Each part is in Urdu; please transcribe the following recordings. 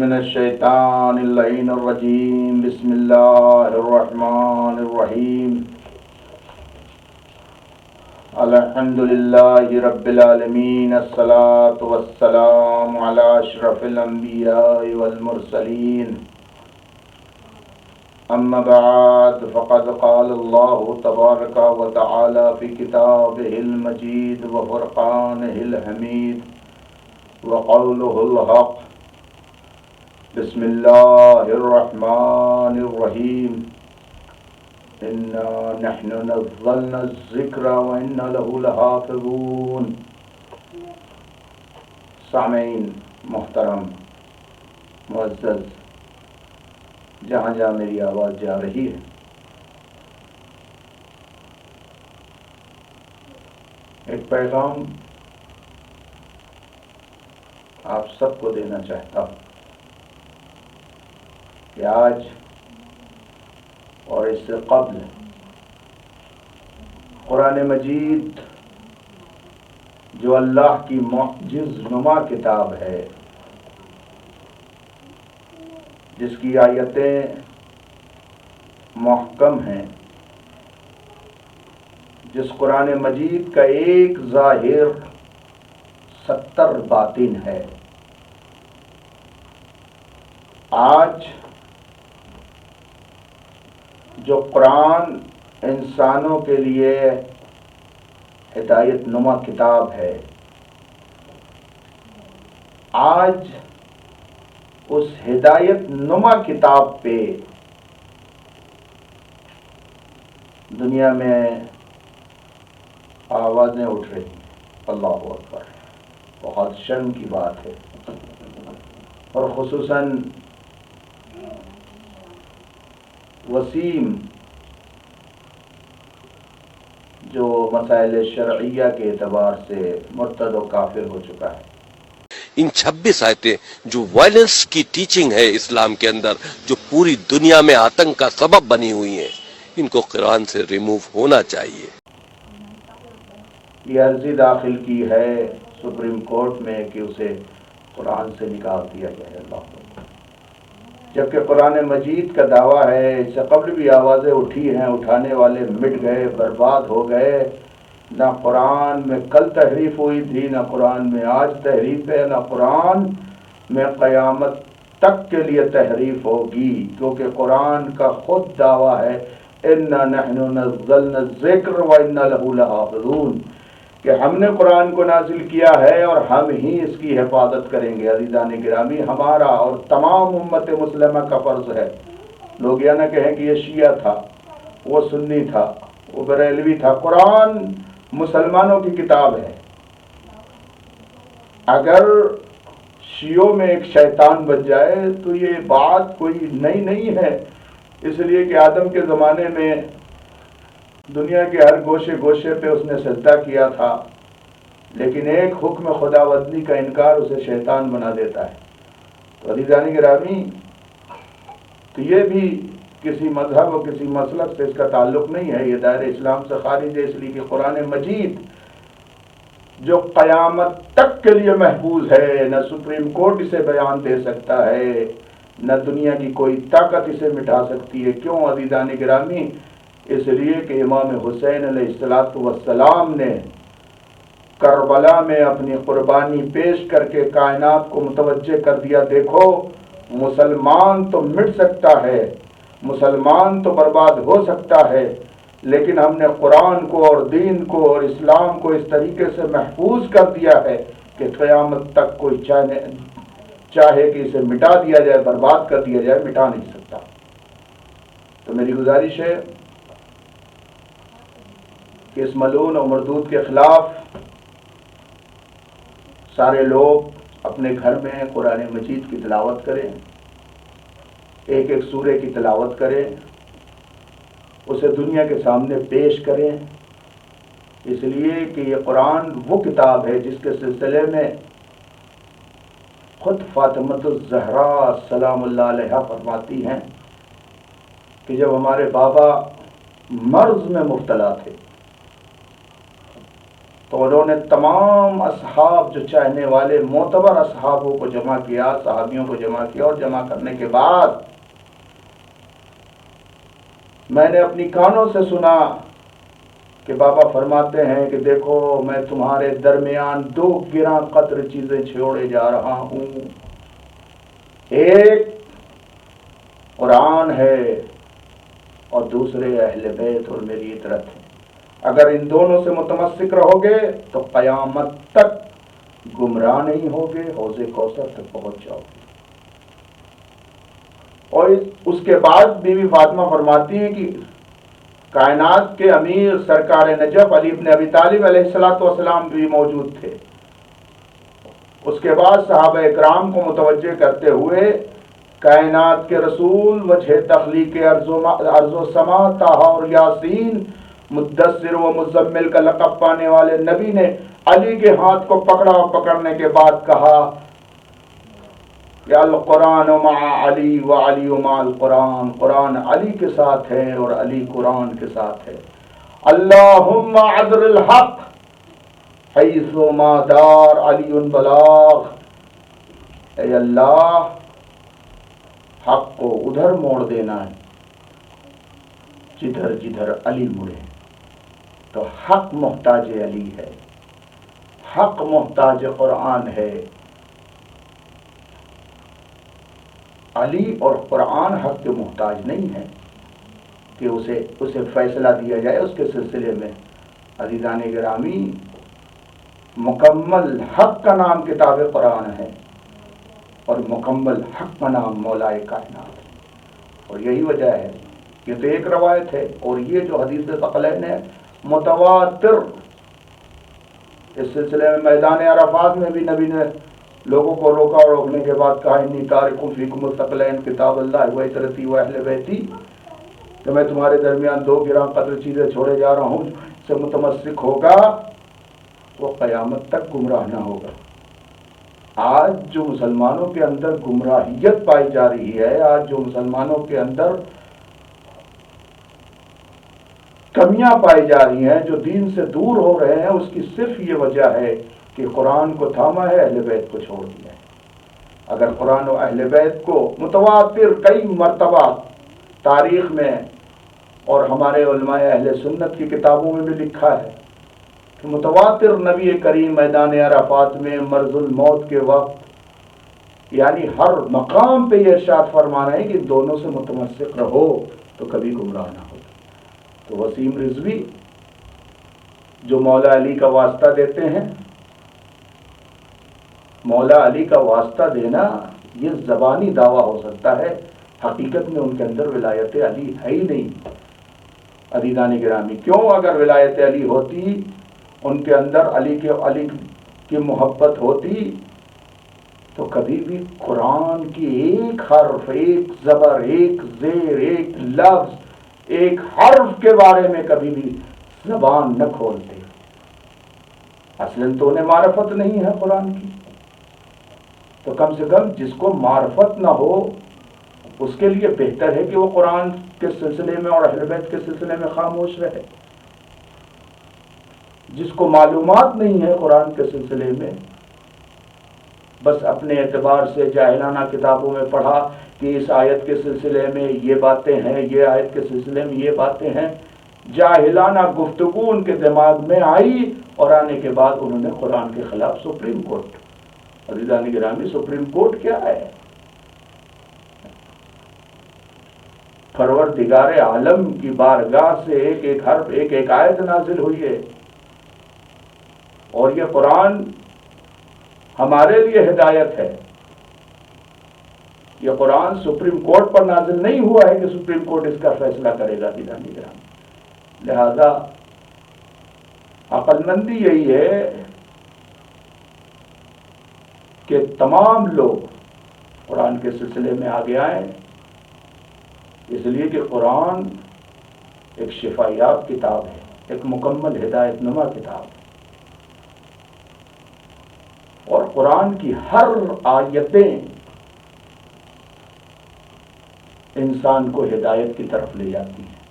من الشیطان اللعین الرجیم بسم اللہ الرحمن الرحیم الحمد للہ رب العالمین الصلاة والسلام علی اشرف الانبیاء والمرسلین اما بعد فقد قال اللہ تبارک و تعالی فی کتابہ المجید وفرقانہ الحمید وقوله الحق بسم اللہ الرحمن الرحیم انا نحن نزلنا الذکر وانا له لحافظون۔ سامعین محترم معزز، جہاں جہاں میری آواز جا رہی ہے، ایک پیغام آپ سب کو دینا چاہتا ہوں کہ آج اور اس سے قبل قرآن مجید جو اللہ کی معجز نما کتاب ہے، جس کی آیتیں محکم ہیں، جس قرآن مجید کا ایک ظاہر 70 باطن ہے، آج جو قرآن انسانوں کے لیے ہدایت نما کتاب ہے، آج اس ہدایت نما کتاب پہ دنیا میں آوازیں اٹھ رہی ہیں۔ اللہ اکبر، بہت شرم کی بات ہے، اور خصوصاً وسیم جو مسائل شرعیہ کے اعتبار سے مرتد و کافر ہو چکا ہے۔ ان 26 آیتیں جو وائلنس کی ٹیچنگ ہے اسلام کے اندر، جو پوری دنیا میں آتنک کا سبب بنی ہوئی ہیں، ان کو قرآن سے ریموو ہونا چاہیے۔ یہ عرضی داخل کی ہے سپریم کورٹ میں کہ اسے قرآن سے نکال دیا جائے۔ اللہ، جبکہ قرآن مجید کا دعویٰ ہے، اس سے قبل بھی آوازیں اٹھی ہیں، اٹھانے والے مٹ گئے، برباد ہو گئے۔ نہ قرآن میں کل تحریف ہوئی تھی، نہ قرآن میں آج تحریف ہے، نہ قرآن میں قیامت تک کے لیے تحریف ہوگی، کیونکہ قرآن کا خود دعویٰ ہے اِنَّا نَحْنُ نَزَّلْنَا الذِّكْرَ وَإِنَّا لَهُ لَحَافِظُونَ، کہ ہم نے قرآن کو نازل کیا ہے اور ہم ہی اس کی حفاظت کریں گے۔ عزیزان گرامی، ہمارا اور تمام امت مسلمہ کا فرض ہے، لوگ یہ نہ کہیں کہ یہ شیعہ تھا، وہ سنی تھا، وہ بریلوی تھا، قرآن مسلمانوں کی کتاب ہے۔ اگر شیعوں میں ایک شیطان بن جائے تو یہ بات کوئی نئی نہیں ہے، اس لیے کہ آدم کے زمانے میں دنیا کے ہر گوشے گوشے پہ اس نے سجدہ کیا تھا، لیکن ایک حکم خداوندی کا انکار اسے شیطان بنا دیتا ہے۔ تو عزیزان گرامی، تو یہ بھی کسی مذہب اور کسی مسلک سے اس کا تعلق نہیں ہے، یہ دائرہ اسلام سے خارج ہے، اس لیے کہ قرآن مجید جو قیامت تک کے لیے محفوظ ہے، نہ سپریم کورٹ اسے بیان دے سکتا ہے، نہ دنیا کی کوئی طاقت اسے مٹا سکتی ہے۔ کیوں عزیزان گرامی؟ اس لیے کہ امام حسین علیہ السلام نے کربلا میں اپنی قربانی پیش کر کے کائنات کو متوجہ کر دیا، دیکھو مسلمان تو مٹ سکتا ہے، مسلمان تو برباد ہو سکتا ہے، لیکن ہم نے قرآن کو اور دین کو اور اسلام کو اس طریقے سے محفوظ کر دیا ہے کہ قیامت تک کوئی چاہے کہ اسے مٹا دیا جائے، برباد کر دیا جائے، مٹا نہیں سکتا۔ تو میری گزارش ہے کہ اس ملعون اور مردود کے خلاف سارے لوگ اپنے گھر میں قرآن مجید کی تلاوت کریں، ایک ایک سورے کی تلاوت کریں، اسے دنیا کے سامنے پیش کریں، اس لیے کہ یہ قرآن وہ کتاب ہے جس کے سلسلے میں خود فاطمۃ الزہرا سلام اللہ علیہا فرماتی ہیں کہ جب ہمارے بابا مرض میں مبتلا تھے تو انہوں نے تمام اصحاب جو چاہنے والے معتبر اصحابوں کو جمع کیا، صحابیوں کو جمع کیا، اور جمع کرنے کے بعد میں نے اپنی کانوں سے سنا کہ بابا فرماتے ہیں کہ دیکھو میں تمہارے درمیان دو گراں قدر چیزیں چھوڑے جا رہا ہوں، ایک قرآن ہے اور دوسرے اہل بیت اور میری اطرت ہے۔ اگر ان دونوں سے متمسک رہو گے تو قیامت تک گمراہ نہیں ہوگے، حوض کوثر تک پہنچ جاؤ گے۔ اور اس کے بعد بیوی فاطمہ فرماتی ہیں کہ کائنات کے امیر سرکار نجف علی بن ابی طالب علیہ السلام بھی موجود تھے۔ اس کے بعد صحابہ اکرام کو متوجہ کرتے ہوئے کائنات کے رسول، وجہ تخلیق ارض و سما، طٰہٰ اور یاسین، مدثر و مزمل کا لقب پانے والے نبی نے علی کے ہاتھ کو پکڑا اور پکڑنے کے بعد کہا یا القرآن مع علی و علی مع القرآن، قرآن علی کے ساتھ ہے اور علی قرآن کے ساتھ ہے۔ اللہم عذر الحق حیث ما دار علی بلاغ، اے اللہ حق کو ادھر موڑ دینا ہے جدھر جدھر علی مڑے۔ تو حق محتاج علی ہے، حق محتاج قرآن ہے۔ علی اور قرآن حق کے محتاج نہیں ہے کہ اسے فیصلہ دیا جائے اس کے سلسلے میں۔ عزیزان گرامی، مکمل حق کا نام کتاب قرآن ہے اور مکمل حق کا نام مولا کائنات ہے، اور یہی وجہ ہے، یہ تو ایک روایت ہے، اور یہ جو حدیث ثقلین ہے متواتر۔ اس سلسلے میں میدان عرفات میں بھی نبی نے لوگوں کو روکا، اور روکنے کے بعد کہا انی تارک فیکم الثقلین کتاب اللہ و عترتی و اہل بیتی، کہ میں تمہارے درمیان دو گراں قدر چیزیں چھوڑے جا رہا ہوں، سے متمسک ہوگا وہ قیامت تک گمراہ نہ ہوگا۔ آج جو مسلمانوں کے اندر گمراہیت پائی جا رہی ہے، آج جو مسلمانوں کے اندر کمیاں پائی جا رہی ہیں، جو دین سے دور ہو رہے ہیں، اس کی صرف یہ وجہ ہے کہ قرآن کو تھاما ہے، اہل بیت کو چھوڑ دیا ہے۔ اگر قرآن و اہل بیت کو متواتر کئی مرتبہ تاریخ میں اور ہمارے علماء اہل سنت کی کتابوں میں بھی لکھا ہے کہ متواتر نبی کریم میدان عرفات میں مرض الموت کے وقت یعنی ہر مقام پہ یہ ارشاد فرما رہے ہیں کہ دونوں سے متمسک رہو تو کبھی گمراہ نہ ہو۔ تو وسیم رضوی جو مولا علی کا واسطہ دیتے ہیں، مولا علی کا واسطہ دینا یہ زبانی دعویٰ ہو سکتا ہے، حقیقت میں ان کے اندر ولایت علی ہے ہی نہیں۔ عزیزان گرامی، کیوں؟ اگر ولایت علی ہوتی، ان کے اندر علی کی محبت ہوتی، تو کبھی بھی قرآن کی ایک حرف، ایک زبر، ایک زیر، ایک لفظ، ایک حرف کے بارے میں کبھی بھی زبان نہ کھولتے۔ اصلاً تو انہیں معرفت نہیں ہے قرآن کی، تو کم سے کم جس کو معرفت نہ ہو اس کے لیے بہتر ہے کہ وہ قرآن کے سلسلے میں اور اہل بیت کے سلسلے میں خاموش رہے۔ جس کو معلومات نہیں ہے قرآن کے سلسلے میں، بس اپنے اعتبار سے جاہلانہ کتابوں میں پڑھا کہ اس آیت کے سلسلے میں یہ باتیں ہیں، یہ آیت کے سلسلے میں یہ باتیں ہیں، جاہلانہ گفتگو ان کے دماغ میں آئی، اور آنے کے بعد انہوں نے قرآن کے خلاف سپریم کورٹ۔ عزیزان گرامی، سپریم کورٹ کیا ہے؟ پروردگار عالم کی بارگاہ سے ایک ایک حرف، ایک ایک آیت نازل ہوئی ہے، اور یہ قرآن ہمارے لیے ہدایت ہے۔ یہ قرآن سپریم کورٹ پر نازل نہیں ہوا ہے کہ سپریم کورٹ اس کا فیصلہ کرے گا۔ لہذا عقل مندی یہی ہے کہ تمام لوگ قرآن کے سلسلے میں آگے آئیں، اس لیے کہ قرآن ایک شفا یاب کتاب ہے، ایک مکمل ہدایت نما کتاب ہے، اور قرآن کی ہر آیتیں انسان کو ہدایت کی طرف لے جاتی ہیں۔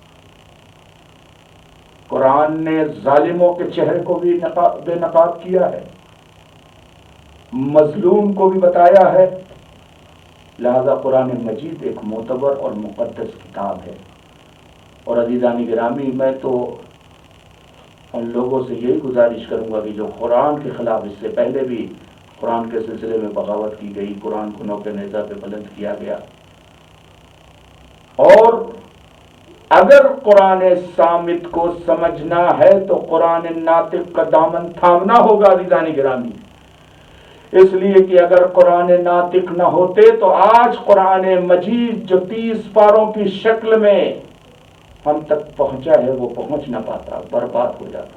قرآن نے ظالموں کے چہرے کو بھی بے نقاب کیا ہے، مظلوم کو بھی بتایا ہے۔ لہذا قرآن مجید ایک معتبر اور مقدس کتاب ہے۔ اور عزیزان گرامی، میں تو ان لوگوں سے یہی گزارش کروں گا کہ جو قرآن کے خلاف، اس سے پہلے بھی قرآن کے سلسلے میں بغاوت کی گئی، قرآن کو نوک نیزہ پہ بلند کیا گیا، اور اگر قرآن صامت کو سمجھنا ہے تو قرآن ناطق کا دامن تھامنا ہوگا عزیزان گرامی۔ اس لیے کہ اگر قرآن ناطق نہ ہوتے تو آج قرآن مجید جو 30 پاروں کی شکل میں ہم تک پہنچا ہے وہ پہنچ نہ پاتا، برباد ہو جاتا۔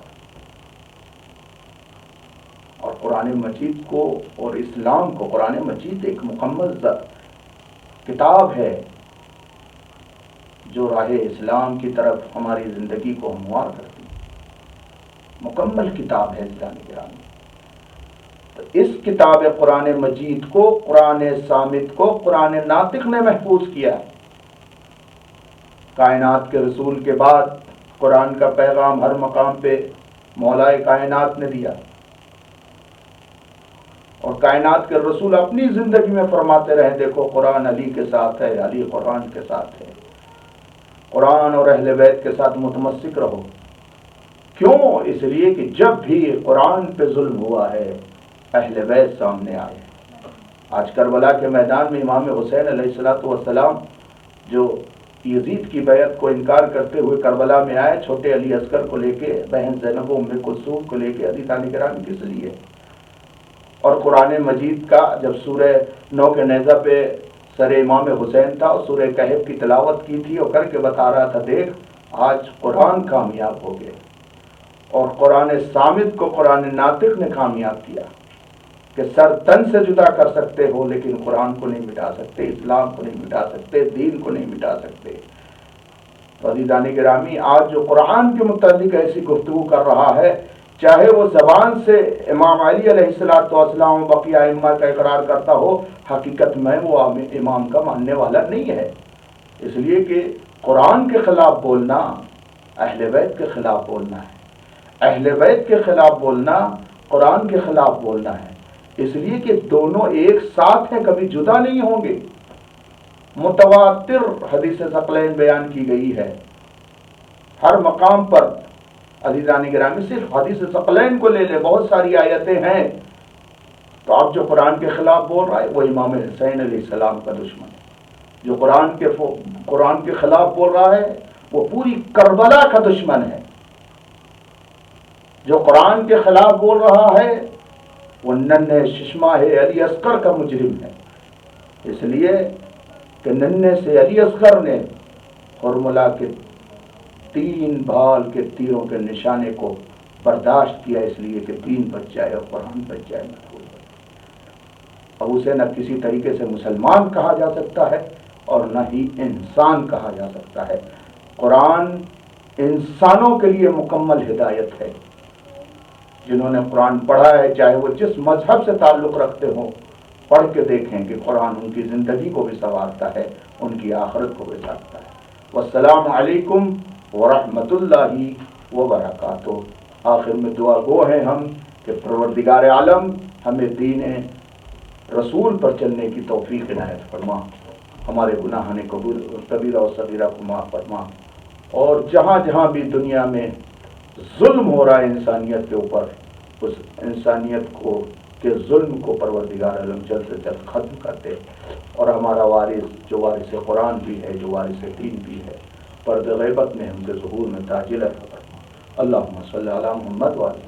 اور قرآن مجید کو اور اسلام کو، قرآن مجید ایک مکمل کتاب ہے جو راہ اسلام کی طرف ہماری زندگی کو ہموار کرتی ہے، مکمل کتاب ہے عزیزان گرامی۔ تو اس کتاب قرآن مجید کو، قرآن صامت کو قرآن ناطق نے محفوظ کیا ہے۔ کائنات کے رسول کے بعد قرآن کا پیغام ہر مقام پہ مولائے کائنات نے دیا، اور کائنات کے رسول اپنی زندگی میں فرماتے رہے، دیکھو قرآن علی کے ساتھ ہے، علی قرآن کے ساتھ ہے، قرآن اور اہل بیت کے ساتھ متمسک رہو۔ کیوں؟ اس لیے کہ جب بھی قرآن پہ ظلم ہوا ہے اہل بیت سامنے آئے۔ آج کربلا کے میدان میں امام حسین علیہ السلام جو یزید کی بیعت کو انکار کرتے ہوئے کربلا میں آئے، چھوٹے علی اصغر کو لے کے، بہن زینب و ام کلثوم کو لے کے، عزیزان گرامی کس لیے؟ اور قرآن مجید کا جب سورہ نو کے نیزہ پہ سر امام حسین تھا اور سورہ کہف کی تلاوت کی تھی اور کر کے بتا رہا تھا، دیکھ آج قرآن کامیاب ہو گئے۔ اور قرآن صامت کو قرآن ناطق نے کامیاب کیا کہ سر تن سے جدا کر سکتے ہو لیکن قرآن کو نہیں مٹا سکتے، اسلام کو نہیں مٹا سکتے، دین کو نہیں مٹا سکتے۔ تو عزیزان گرامی، آج جو قرآن کے متعلق ایسی گفتگو کر رہا ہے، چاہے وہ زبان سے امام علی علیہ السلام و بقیہ ائمہ کا اقرار کرتا ہو، حقیقت میں وہ امام کا ماننے والا نہیں ہے۔ اس لیے کہ قرآن کے خلاف بولنا اہل بیت کے خلاف بولنا ہے، اہل بیت کے خلاف بولنا قرآن کے خلاف بولنا ہے۔ اس لیے کہ دونوں ایک ساتھ ہیں، کبھی جدا نہیں ہوں گے۔ متواتر حدیث ثقلین بیان کی گئی ہے ہر مقام پر۔ عزیزان گرامی، صرف حدیث ثقلین کو لے لے، بہت ساری آیتیں ہیں۔ تو اب جو قرآن کے خلاف بول رہا ہے وہ امام حسین علیہ السلام کا دشمن ہے، جو قرآن کے خلاف بول رہا ہے وہ پوری کربلا کا دشمن ہے، جو قرآن کے خلاف بول رہا ہے وہ ننھے ششماہ علی اصغر کا مجرم ہے۔ اس لیے کہ ننھے سے علی اصغر نے حرملہ کے 3 بھال کے تیروں کے نشانے کو برداشت کیا، اس لیے کہ دین بچ جائے اور قرآن بچ جائے، محفوظ بچ جائے۔ اب اسے نہ کسی طریقے سے مسلمان کہا جا سکتا ہے اور نہ ہی انسان کہا جا سکتا ہے۔ قرآن انسانوں کے لیے مکمل ہدایت ہے۔ جنہوں نے قرآن پڑھا ہے، چاہے وہ جس مذہب سے تعلق رکھتے ہوں، پڑھ کے دیکھیں کہ قرآن ان کی زندگی کو بھی سنوارتا ہے، ان کی آخرت کو بھی سنوارتا ہے۔ والسلام علیکم ورحمۃ اللہ وبرکاتہ۔ آخر میں دعا گو ہیں ہم کہ پروردگار عالم ہمیں دین رسول پر چلنے کی توفیق عنایت فرما، ہمارے گناہان کبیرہ و صغیرہ کو معاف فرما، اور جہاں جہاں بھی دنیا میں ظلم ہو رہا ہے انسانیت کے اوپر، اس انسانیت کو کے ظلم کو پروردگار عالم جلد سے جلد ختم کرتے، اور ہمارا وارث جو وارث قرآن بھی ہے، جو وارث دین بھی ہے، پرد غیبت میں ہم کے ظہور میں تاجل فرما۔ اللہم صلی علی محمد وعلی